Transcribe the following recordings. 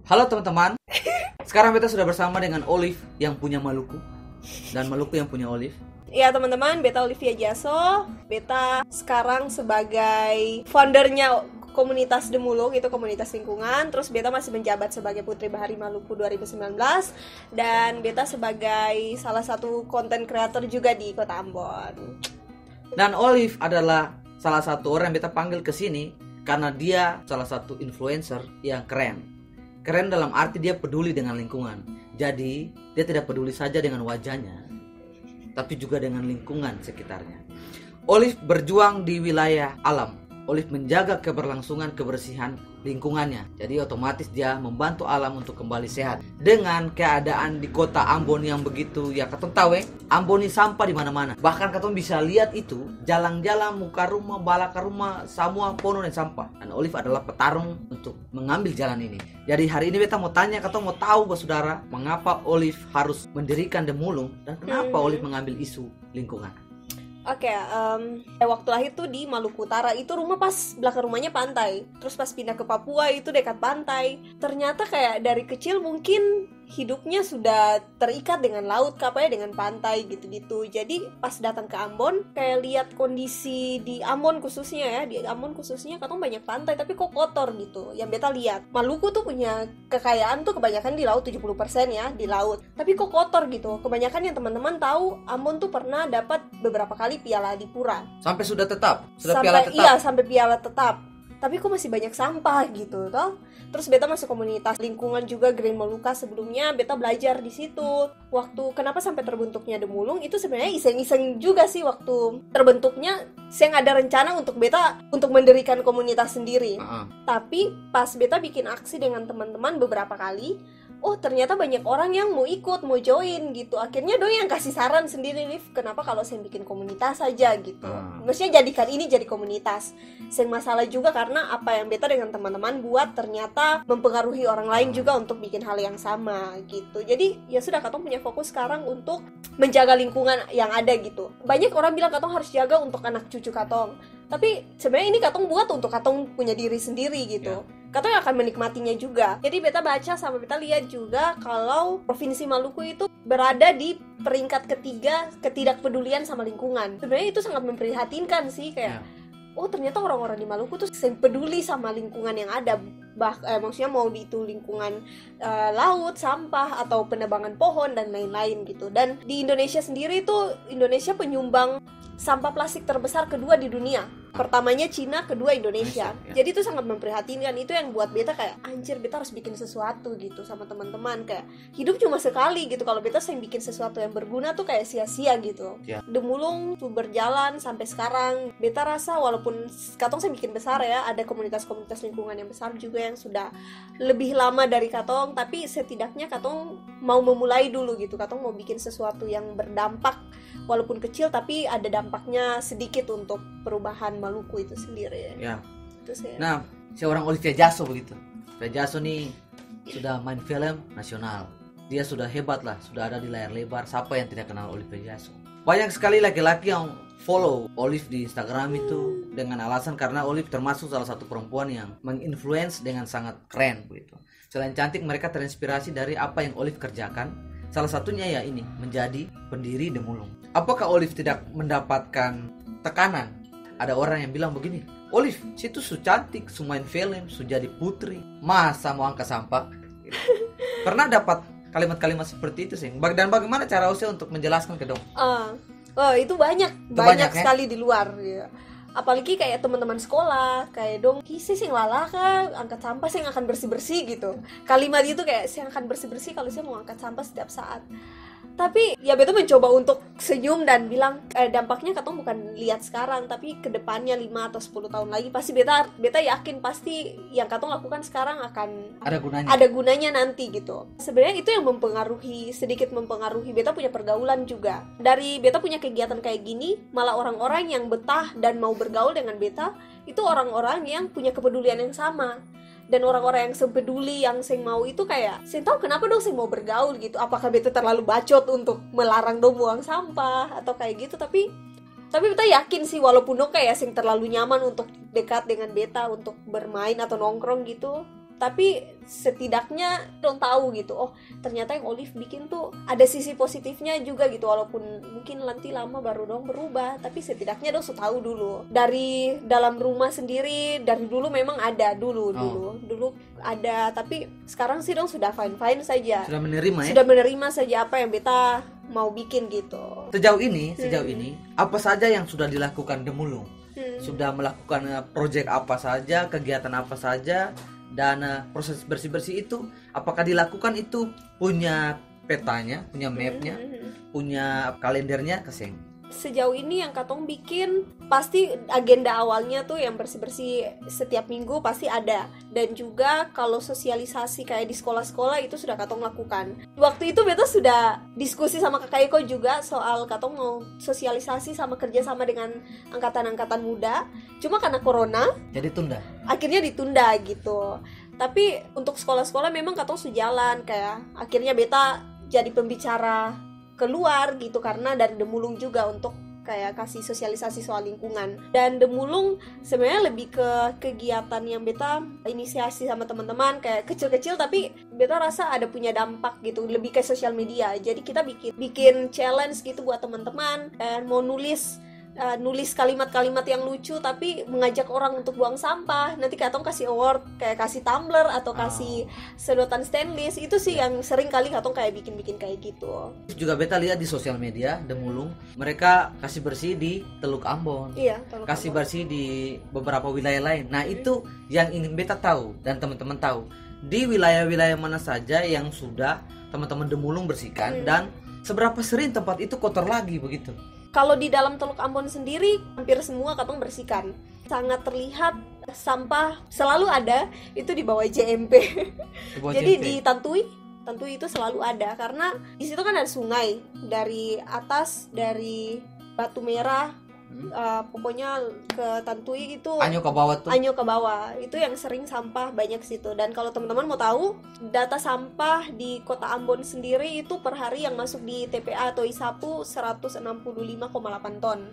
Halo teman-teman, sekarang beta sudah bersama dengan Olive yang punya Maluku dan Maluku yang punya Olive. Ya teman-teman, Beta Olivia Jaso. Beta sekarang sebagai foundernya komunitas Demulung, itu komunitas lingkungan. Terus Beta masih menjabat sebagai Putri Bahari Maluku 2019. Dan Beta sebagai salah satu content creator juga di Kota Ambon. Dan Olive adalah salah satu orang yang beta panggil ke sini karena dia salah satu influencer yang keren. Keren dalam arti dia peduli dengan lingkungan. Jadi dia tidak peduli saja dengan wajahnya, tapi juga dengan lingkungan sekitarnya. Olive berjuang di wilayah alam. Olive menjaga keberlangsungan kebersihan lingkungannya. Jadi otomatis dia membantu alam untuk kembali sehat. Dengan keadaan di kota Ambon yang begitu, ya katong tahu Ambon ini sampah di mana-mana. Bahkan katong bisa lihat itu jalan-jalan muka rumah, balaka rumah, semua penuh dengan sampah. Dan Olive adalah petarung untuk mengambil jalan ini. Jadi hari ini beta mau tanya, katong mau tahu saudara, mengapa Olive harus mendirikan Demulung dan kenapa Olive mengambil isu lingkungan. Oke, waktu lahir tuh di Maluku Utara, itu rumah pas belakang rumahnya pantai. Terus pas pindah ke Papua itu dekat pantai. Ternyata kayak dari kecil mungkin hidupnya sudah terikat dengan laut, dengan pantai gitu-gitu. Jadi pas datang ke Ambon, kayak lihat kondisi di Ambon khususnya ya, di Ambon khususnya katong banyak pantai tapi kok kotor gitu. Yang beta lihat, Maluku tuh punya kekayaan tuh kebanyakan di laut, 70% ya di laut. Tapi kok kotor gitu. Kebanyakan yang teman-teman tahu, Ambon tuh pernah dapat beberapa kali piala Adipura. Sampai sudah tetap? Piala tetap? Iya, sampai piala tetap. Tapi kok masih banyak sampah gitu toh. Terus beta masuk komunitas lingkungan juga Green Molucca sebelumnya, beta belajar di situ. Waktu kenapa sampai terbentuknya Demulung itu sebenarnya iseng-iseng juga sih. Waktu terbentuknya saya ada rencana untuk beta untuk mendirikan komunitas sendiri. Tapi pas beta bikin aksi dengan teman-teman beberapa kali, oh ternyata banyak orang yang mau ikut, mau join gitu. Akhirnya doi yang kasih saran sendiri, Liv, kenapa kalau saya bikin komunitas saja gitu. Maksudnya jadikan ini jadi komunitas. Saya masalah juga karena apa yang beta dengan teman-teman buat ternyata mempengaruhi orang lain juga untuk bikin hal yang sama gitu. Jadi ya sudah, katong punya fokus sekarang untuk menjaga lingkungan yang ada gitu. Banyak orang bilang katong harus jaga untuk anak cucu katong. Tapi sebenarnya ini katong buat untuk katong punya diri sendiri gitu. Katong akan menikmatinya juga. Jadi beta baca sama beta lihat juga kalau Provinsi Maluku itu berada di peringkat ketiga ketidakpedulian sama lingkungan. Sebenarnya itu sangat memprihatinkan sih, kayak oh ternyata orang-orang di Maluku tuh peduli sama lingkungan yang ada. Maksudnya mau itu lingkungan laut, sampah, atau penebangan pohon dan lain-lain gitu. Dan di Indonesia sendiri tuh, Indonesia penyumbang sampah plastik terbesar kedua di dunia. Pertamanya Cina, kedua Indonesia. Jadi itu sangat memprihatinkan. Itu yang buat beta kayak anjir, beta harus bikin sesuatu gitu sama teman-teman. Kayak hidup cuma sekali gitu. Kalau beta sering bikin sesuatu yang berguna tuh kayak sia-sia gitu. Demulung tuh berjalan sampai sekarang. Beta rasa walaupun katong saya bikin besar ya, ada komunitas-komunitas lingkungan yang besar juga yang sudah lebih lama dari katong, tapi setidaknya katong mau memulai dulu gitu. Katong mau bikin sesuatu yang berdampak walaupun kecil tapi ada dampaknya sedikit untuk perubahan Maluku itu sendiri. Ya. Itu sih. Nah, seorang Olivia Jaso begitu. Olivia Jaso nih sudah main film nasional. Dia sudah hebat lah, sudah ada di layar lebar. Siapa yang tidak kenal Olivia Jaso? Banyak sekali laki-laki yang follow Olive di Instagram itu dengan alasan karena Olive termasuk salah satu perempuan yang menginfluence dengan sangat keren begitu. Selain cantik, mereka terinspirasi dari apa yang Olive kerjakan. Salah satunya ya ini, menjadi pendiri Demulung. Apakah Olive tidak mendapatkan tekanan? Ada orang yang bilang begini, Olive, situ su cantik, su main film, su jadi putri, masa mau angkat sampah? Pernah dapat kalimat-kalimat seperti itu sih? Dan bagaimana cara Usia untuk menjelaskan ke dong? Itu banyak sekali di luar ya. Apalagi kayak teman-teman sekolah, kayak dong kisi sing lala kan angkat sampah sing akan bersih-bersih gitu. Kalimat itu kayak sing akan bersih-bersih kalau saya mau angkat sampah setiap saat. Tapi ya beta mencoba untuk senyum dan bilang dampaknya katong bukan lihat sekarang, tapi kedepannya 5 atau 10 tahun lagi pasti beta yakin pasti yang katong lakukan sekarang akan ada gunanya nanti gitu. Sebenarnya itu yang sedikit mempengaruhi beta punya pergaulan juga. Dari beta punya kegiatan kayak gini, malah orang-orang yang betah dan mau bergaul dengan beta itu orang-orang yang punya kepedulian yang sama. Dan orang-orang yang sepeduli, yang sing mau itu kayak sing tahu kenapa dong sing mau bergaul gitu. Apakah beta terlalu bacot untuk melarang dong buang sampah atau kayak gitu. Tapi beta yakin sih walaupun dong kayak sing terlalu nyaman untuk dekat dengan beta untuk bermain atau nongkrong gitu, tapi setidaknya dong tahu gitu, oh ternyata yang Olive bikin tuh ada sisi positifnya juga gitu, walaupun mungkin nanti lama baru dong berubah, tapi setidaknya dong sudah tahu dulu. Dari dalam rumah sendiri dari dulu memang ada dulu ada, tapi sekarang sih dong sudah fine saja, sudah menerima sudah menerima saja apa yang beta mau bikin gitu. Sejauh ini apa saja yang sudah dilakukan Demulung? Sudah melakukan proyek apa saja, kegiatan apa saja, dan proses bersih-bersih itu apakah dilakukan itu punya petanya, punya mapnya, punya kalendernya keseng? Sejauh ini yang Katong bikin pasti agenda awalnya tuh yang bersih-bersih setiap minggu pasti ada, dan juga kalau sosialisasi kayak di sekolah-sekolah itu sudah Katong lakukan. Waktu itu beta sudah diskusi sama Kakak Eko juga soal Katong mau sosialisasi sama kerjasama dengan angkatan-angkatan muda, cuma karena corona jadi tunda, akhirnya ditunda gitu. Tapi untuk sekolah-sekolah memang Katong sejalan, kayak akhirnya beta jadi pembicara keluar gitu karena dari Demulung juga untuk kayak kasih sosialisasi soal lingkungan. Dan Demulung sebenarnya lebih ke kegiatan yang beta inisiasi sama teman-teman kayak kecil-kecil, tapi beta rasa ada punya dampak gitu, lebih ke sosial media. Jadi kita bikin challenge gitu buat teman-teman, mau nulis kalimat-kalimat yang lucu tapi mengajak orang untuk buang sampah. Nanti Katong kasih award kayak kasih tumbler atau kasih sedotan stainless. Itu sih yang sering kali Katong kayak bikin kayak gitu. Juga beta lihat di sosial media Demulung mereka kasih bersih di Teluk Ambon, kasih bersih di beberapa wilayah lain. Nah itu yang ingin beta tahu dan teman-teman tahu, di wilayah-wilayah mana saja yang sudah teman-teman Demulung bersihkan dan seberapa sering tempat itu kotor lagi begitu. Kalau di dalam Teluk Ambon sendiri hampir semua Katong bersihkan. Sangat terlihat sampah selalu ada itu di bawah JMP. Jadi di Tantui itu selalu ada karena di situ kan ada sungai dari atas, dari Batu Merah, pokoknya ke Tantui itu Anyo ke bawah itu yang sering sampah banyak situ. Dan kalau teman-teman mau tahu data sampah di Kota Ambon sendiri itu per hari yang masuk di TPA atau ISAPU 165,8 ton.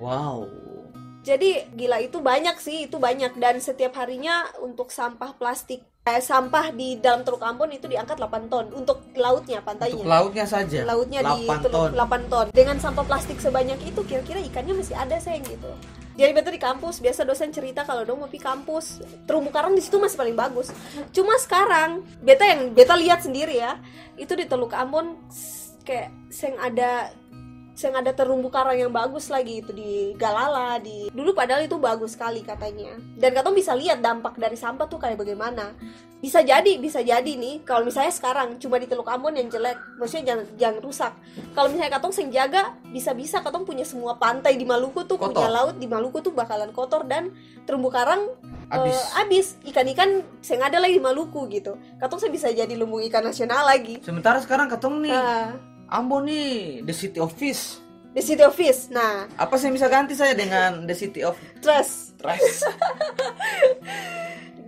Wow. Jadi gila, itu banyak sih, itu banyak. Dan setiap harinya untuk sampah plastik, sampah di dalam Teluk Ambon itu diangkat 8 ton untuk lautnya, pantainya. Untuk lautnya saja. Lautnya 8 ton. 8 ton. Dengan sampah plastik sebanyak itu kira-kira ikannya masih ada sayang gitu. Jadi beta di kampus biasa dosen cerita kalau dong mau pergi kampus, terumbu karang di situ masih paling bagus. Cuma sekarang beta lihat sendiri ya, itu di Teluk Ambon kayak ada terumbu karang yang bagus lagi itu di Galala dulu, padahal itu bagus sekali katanya. Dan Katong bisa lihat dampak dari sampah tuh kayak bagaimana. Bisa jadi nih kalau misalnya sekarang cuma di Teluk Ambon yang jelek, maksudnya jangan rusak. Kalau misalnya Katong seng jaga, bisa Katong punya semua pantai di Maluku tuh, punya laut di Maluku tuh bakalan kotor dan terumbu karang habis. Ikan-ikan seng ada lagi di Maluku gitu. Katong bisa jadi lumbung ikan nasional lagi. Sementara sekarang Katong nih Ambon nih, the city of fish. The city of fish. Nah, apa sih yang bisa ganti saya dengan the city of trash?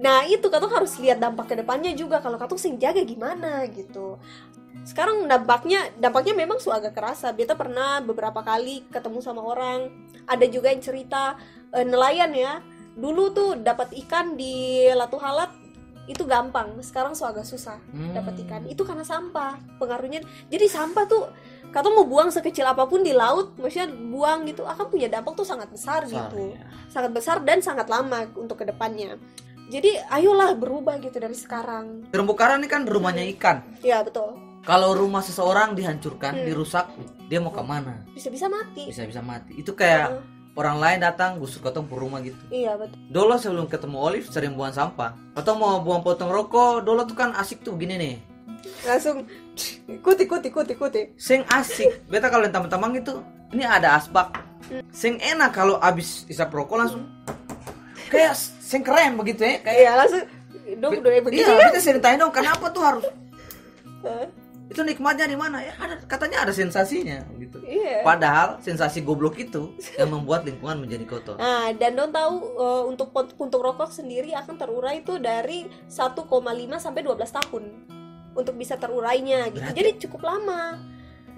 Nah, itu Katong harus lihat dampak ke depannya juga. Kalau Katong sing jaga gimana gitu. Sekarang dampaknya memang agak kerasa. Beta pernah beberapa kali ketemu sama orang. Ada juga yang cerita nelayan ya. Dulu tuh dapat ikan di Latu Halat itu gampang, sekarang agak susah dapat ikan. Itu karena sampah pengaruhnya. Jadi sampah tuh Katong mau buang sekecil apapun di laut, maksudnya buang gitu akan punya dampak tuh sangat besar gitu. Ya. Sangat besar dan sangat lama untuk kedepannya. Jadi ayolah berubah gitu dari sekarang. Terumbu karang ini kan rumahnya ikan. Iya betul. Kalau rumah seseorang dihancurkan, dirusak, dia mau kemana? Bisa-bisa mati. Bisa-bisa mati. Itu kayak orang lain datang gusur Katong ke rumah gitu. Iya betul. Dolo sebelum ketemu Olive sering buang sampah. Katong mau buang potong rokok, dolo tuh kan asik tuh gini nih. Langsung ikuti. Sing asik. Beta kalau teman-teman itu, ini ada asbak. Sing enak kalau abis isap rokok langsung kayak sing keren begitu ya. Kayak iya langsung begitu. Iya, beta ceritain dong kenapa tuh harus. Itu nikmatnya di mana ya? Katanya ada sensasinya gitu. Iya. Padahal sensasi goblok itu yang membuat lingkungan menjadi kotor. Nah, dan don tahu untuk puntung rokok sendiri akan terurai itu dari 1,5 sampai 12 tahun untuk bisa terurainya gitu. Jadi cukup lama.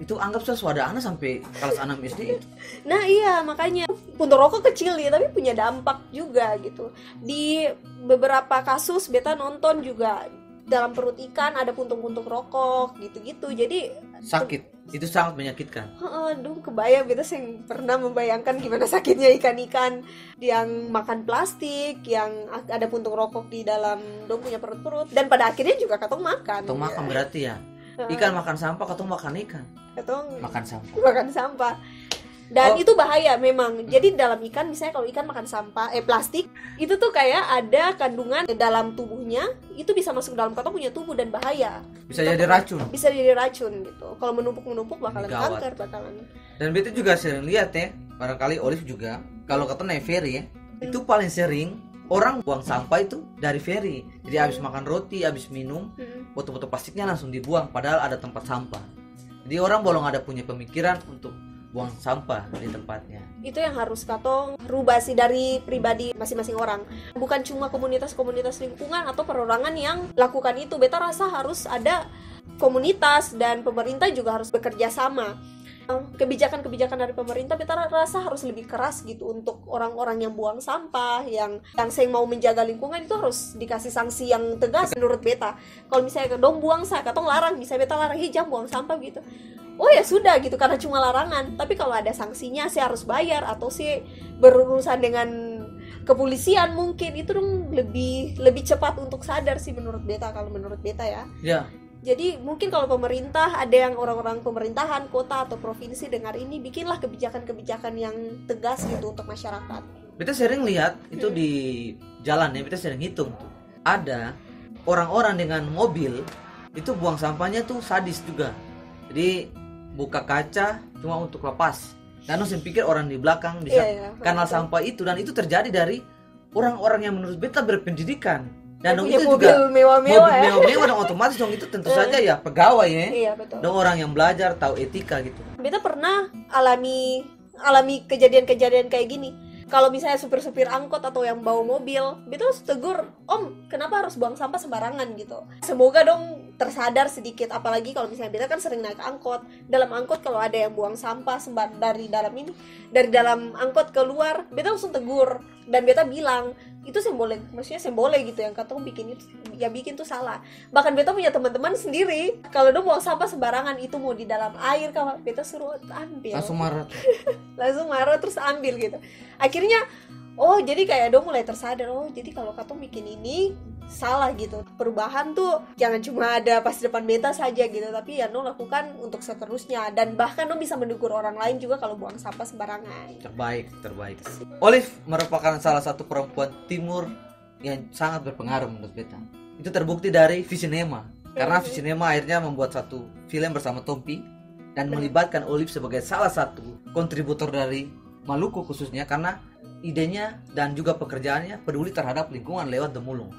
Itu anggap sesuatu ada anak sampai kelas 6 SD itu. Nah iya, makanya puntung rokok kecil ya, tapi punya dampak juga gitu. Di beberapa kasus beta nonton juga dalam perut ikan ada puntung-puntung rokok gitu-gitu. Jadi Sakit, itu sangat menyakitkan. aduh, kebayang beta sih pernah membayangkan gimana sakitnya ikan-ikan yang makan plastik, yang ada puntung rokok di dalam dong punya perut-perut, dan pada akhirnya juga katong makan. Atau makan berarti ya. Ikan makan sampah, katong makan ikan. Katong Makan sampah. makan sampah. Dan itu bahaya memang. Jadi dalam ikan, misalnya kalau ikan makan sampah, plastik, itu tuh kayak ada kandungan dalam tubuhnya, itu bisa masuk dalam katong punya tubuh dan bahaya. Bisa jadi racun. Bisa jadi racun gitu. Kalau menumpuk-menumpuk bakalan Gawat. kanker, bakalan. Dan beta juga sering lihat ya, barangkali Olive juga, kalau katong naik ferry ya, itu paling sering orang buang sampah itu dari ferry. Jadi habis makan roti, habis minum, botol-botol plastiknya langsung dibuang, padahal ada tempat sampah. Jadi orang belum ada punya pemikiran untuk buang sampah di tempatnya. Itu yang harus katong rubah sih dari pribadi masing-masing orang. Bukan cuma komunitas-komunitas lingkungan atau perorangan yang lakukan itu. Beta rasa harus ada komunitas dan pemerintah juga harus bekerja sama. Kebijakan-kebijakan dari pemerintah beta rasa harus lebih keras gitu untuk orang-orang yang buang sampah, yang sering mau menjaga lingkungan, itu harus dikasih sanksi yang tegas menurut beta. Kalau misalnya dong buang sampah, katong larang, misalnya beta larang, jangan buang sampah gitu. Oh ya sudah gitu, karena cuma larangan. Tapi kalau ada sanksinya, sih harus bayar atau sih berurusan dengan kepolisian, mungkin itu dong lebih cepat untuk sadar sih menurut beta, kalau menurut beta ya. Ya. Jadi mungkin kalau pemerintah, ada yang orang-orang pemerintahan kota atau provinsi dengar ini, bikinlah kebijakan-kebijakan yang tegas gitu untuk masyarakat. Beta sering lihat itu di jalan ya, beta sering hitung tuh. Ada orang-orang dengan mobil itu buang sampahnya tuh sadis juga. Jadi buka kaca cuma untuk lepas. Dan saya pikir orang di belakang bisa kanal sampah itu, dan itu terjadi dari orang-orang yang menurut beta berpendidikan. Dan dong itu mobil juga mewah-mewah ya. mewah-mewah, dong otomatis dong itu tentu saja ya pegawai ya. Iya betul. Dong orang yang belajar tahu etika gitu. Beta pernah alami kejadian-kejadian kayak gini. Kalau misalnya supir-supir angkot atau yang bawa mobil, beta harus tegur, "Om, kenapa harus buang sampah sembarangan?" gitu. Semoga dong tersadar sedikit, apalagi kalau misalnya beta kan sering naik angkot. Dalam angkot kalau ada yang buang sampah dari dalam angkot keluar, beta langsung tegur dan beta bilang, itu maksudnya semboleh gitu, yang katong bikin itu ya bikin tuh salah. Bahkan beta punya teman-teman sendiri, kalau dong buang sampah sembarangan, itu mau di dalam air, kalau beta suruh ambil. Langsung marah terus ambil gitu. Akhirnya jadi kayak dong mulai tersadar, jadi kalau katong bikin ini salah gitu. Perubahan tuh jangan cuma ada pas depan beta saja gitu, tapi ya dong lakukan untuk seterusnya, dan bahkan dong bisa menegur orang lain juga kalau buang sampah sembarangan. Terbaik. Olive merupakan salah satu perempuan timur yang sangat berpengaruh menurut beta. Itu terbukti dari Visinema. Karena Visinema akhirnya membuat satu film bersama Tompi dan melibatkan Olive sebagai salah satu kontributor dari Maluku khususnya, karena idenya dan juga pekerjaannya peduli terhadap lingkungan lewat Demulung.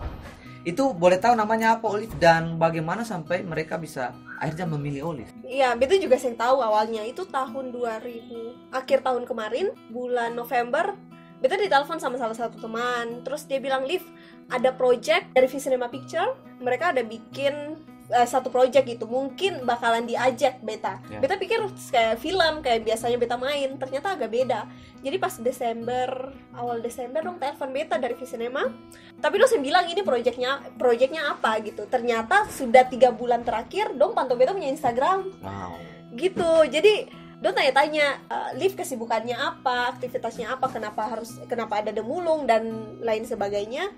Itu boleh tahu namanya apa Olive, dan bagaimana sampai mereka bisa akhirnya memilih Olive? Iya, beta juga sih tahu awalnya itu tahun 2000, akhir tahun kemarin, bulan November, beta ditelepon sama salah satu teman. Terus dia bilang, "Liv, ada project dari Visinema Picture, mereka ada bikin satu project gitu, mungkin bakalan diajak beta." Beta pikir kayak film, kayak biasanya beta main, ternyata agak beda. Jadi pas awal Desember dong telepon beta dari Visinema, tapi dong bilang ini projectnya apa gitu. Ternyata sudah 3 bulan terakhir dong pantau beta punya Instagram. Wow. Gitu. Jadi dong tanya-tanya, Liv kesibukannya apa, aktivitasnya apa, kenapa ada Demulung dan lain sebagainya.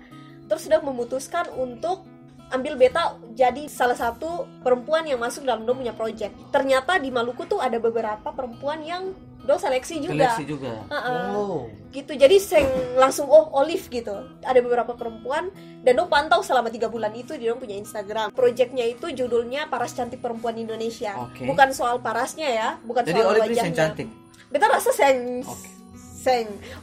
Terus sudah memutuskan untuk ambil beta jadi salah satu perempuan yang masuk dalam dong punya project. Ternyata di Maluku tuh ada beberapa perempuan yang dong seleksi juga. Gitu. Jadi langsung Olive gitu. Ada beberapa perempuan dan dong pantau selama 3 bulan itu di dong punya Instagram. Projectnya itu judulnya Paras Cantik Perempuan Indonesia. Bukan soal parasnya ya, bukan jadi soal Olive wajahnya. cantik. Beta rasa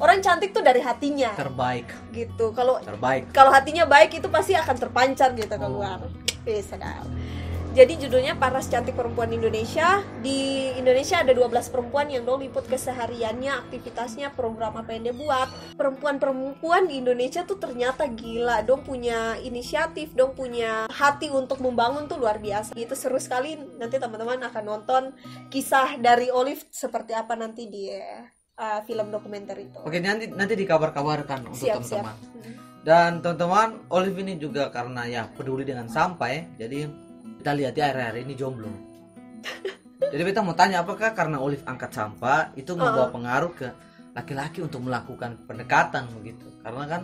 orang cantik tuh dari hatinya. Terbaik. Gitu. Kalau terbaik. Kalau hatinya baik itu pasti akan terpancar gitu keluar. Bisa dah. Jadi judulnya Paras Cantik Perempuan Indonesia. Di Indonesia ada 12 perempuan yang dong liput kesehariannya, aktivitasnya, program apa yang dia buat. Perempuan-perempuan di Indonesia tuh ternyata gila, dong punya inisiatif, dong punya hati untuk membangun tuh luar biasa. Itu seru sekali, nanti teman-teman akan nonton kisah dari Olive seperti apa nanti di film dokumenter itu. Oke, nanti dikabar-kabarkan untuk Siap. teman-teman. Dan teman-teman, Olive ini juga karena ya peduli dengan sampah ya, jadi kita lihat di akhir-akhir ini jomblo. Jadi kita mau tanya, apakah karena Olive angkat sampah itu membawa pengaruh ke laki-laki untuk melakukan pendekatan begitu? Karena kan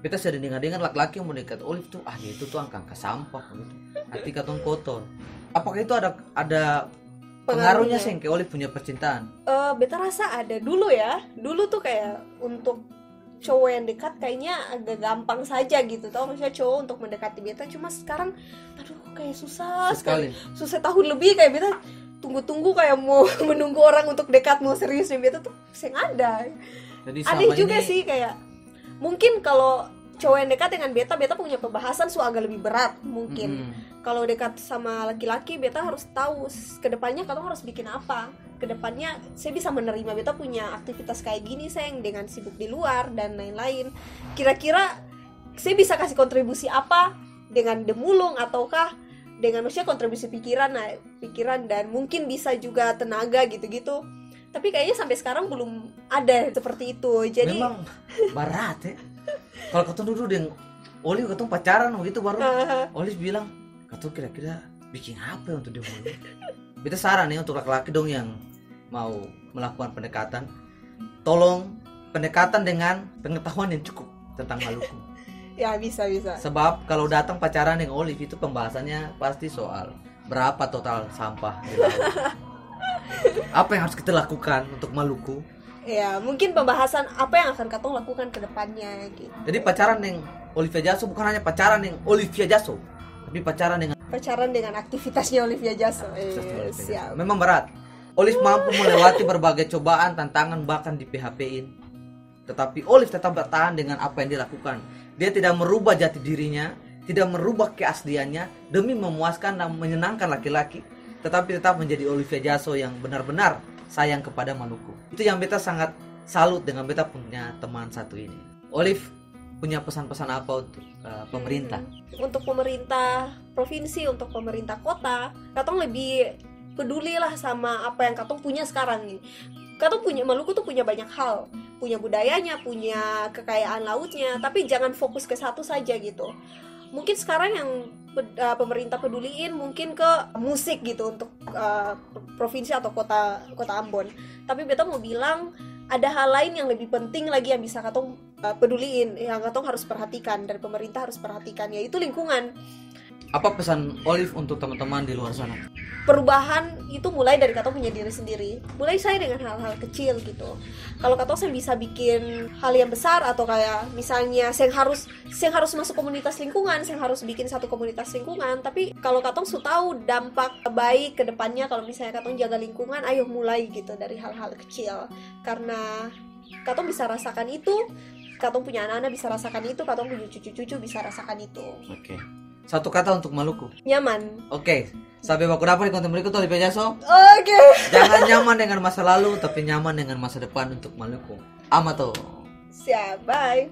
kita sering dengar laki-laki yang mendekat Olive tuh, dia itu tuh angkat sampah begitu. Hati katong kotor. Apakah itu ada pengaruhnya sih ke Olive punya percintaan? Beta rasa ada dulu ya. Dulu tuh kayak untuk cowok yang dekat kayaknya agak gampang saja gitu, tau maksudnya cowok untuk mendekati beta. Cuma sekarang aduh kayak susah sekali. Susah tahun lebih kayak beta tunggu-tunggu kayak mau menunggu orang untuk dekat, mau serius nih beta tuh seng ada. Jadi aneh juga sih, kayak mungkin kalau cowok yang dekat dengan beta punya pembahasan agak lebih berat mungkin. Kalau dekat sama laki-laki beta harus tahu kedepannya kalau harus bikin apa. Kedepannya saya bisa menerima beta punya aktivitas kayak gini sayang, dengan sibuk di luar dan lain-lain. Kira-kira saya bisa kasih kontribusi apa dengan demulung, ataukah dengan maksudnya kontribusi pikiran dan mungkin bisa juga tenaga gitu-gitu. Tapi kayaknya sampai sekarang belum ada seperti itu. Jadi memang berat ya. Kalau ketemu dulu dengan Olive ketemu pacaran gitu baru Olive bilang, "Ketemu kira-kira bikin apa ya untuk demulung?" Beta saran nih untuk laki-laki dong yang mau melakukan pendekatan, tolong pendekatan dengan pengetahuan yang cukup tentang Maluku. Ya bisa. Sebab kalau datang pacaran dengan Olive itu pembahasannya pasti soal berapa total sampah di laut. Apa yang harus kita lakukan untuk Maluku? Ya mungkin pembahasan apa yang akan katong lakukan ke depannya gitu. Jadi pacaran dengan Olivia Jasso bukan hanya pacaran dengan Olivia Jasso, tapi pacaran dengan aktivitasnya Olivia Jasso. Siap. Memang berat. Olive mampu melewati berbagai cobaan, tantangan, bahkan di PHP-in. Tetapi Olive tetap bertahan dengan apa yang dilakukan. Dia tidak merubah jati dirinya, tidak merubah keasliannya demi memuaskan dan menyenangkan laki-laki, tetapi tetap menjadi Olivia Jasso yang benar-benar sayang kepada Maluku. Itu yang beta sangat salut dengan beta punya teman satu ini. Olive punya pesan-pesan apa untuk pemerintah? Untuk pemerintah provinsi, untuk pemerintah kota, katong lebih pedulilah sama apa yang katong punya sekarang nih. Katong punya Maluku tuh punya banyak hal, punya budayanya, punya kekayaan lautnya, tapi jangan fokus ke satu saja gitu. Mungkin sekarang yang pemerintah peduliin mungkin ke musik gitu untuk provinsi atau kota Ambon. Tapi beta mau bilang ada hal lain yang lebih penting lagi yang bisa katong peduliin, yang katong harus perhatikan dan pemerintah harus perhatikan, yaitu lingkungan. Apa pesan Olive untuk teman-teman di luar sana? Perubahan itu mulai dari katong punya diri sendiri. Mulai saya dengan hal-hal kecil gitu. Kalau katong saya bisa bikin hal yang besar, atau kayak misalnya saya harus masuk komunitas lingkungan, saya harus bikin satu komunitas lingkungan. Tapi kalau katong sudah tahu dampak baik ke depannya kalau misalnya katong jaga lingkungan, ayo mulai gitu dari hal-hal kecil. Karena katong bisa rasakan itu, katong punya anak-anak bisa rasakan itu, katong punya cucu-cucu bisa rasakan itu. Oke. Satu kata untuk Maluku. Nyaman. Oke. Sampai baku dapat di konten berikut Olivia Jasso. Oke. Jangan nyaman dengan masa lalu, tapi nyaman dengan masa depan untuk Maluku. Amato. Siap, bye.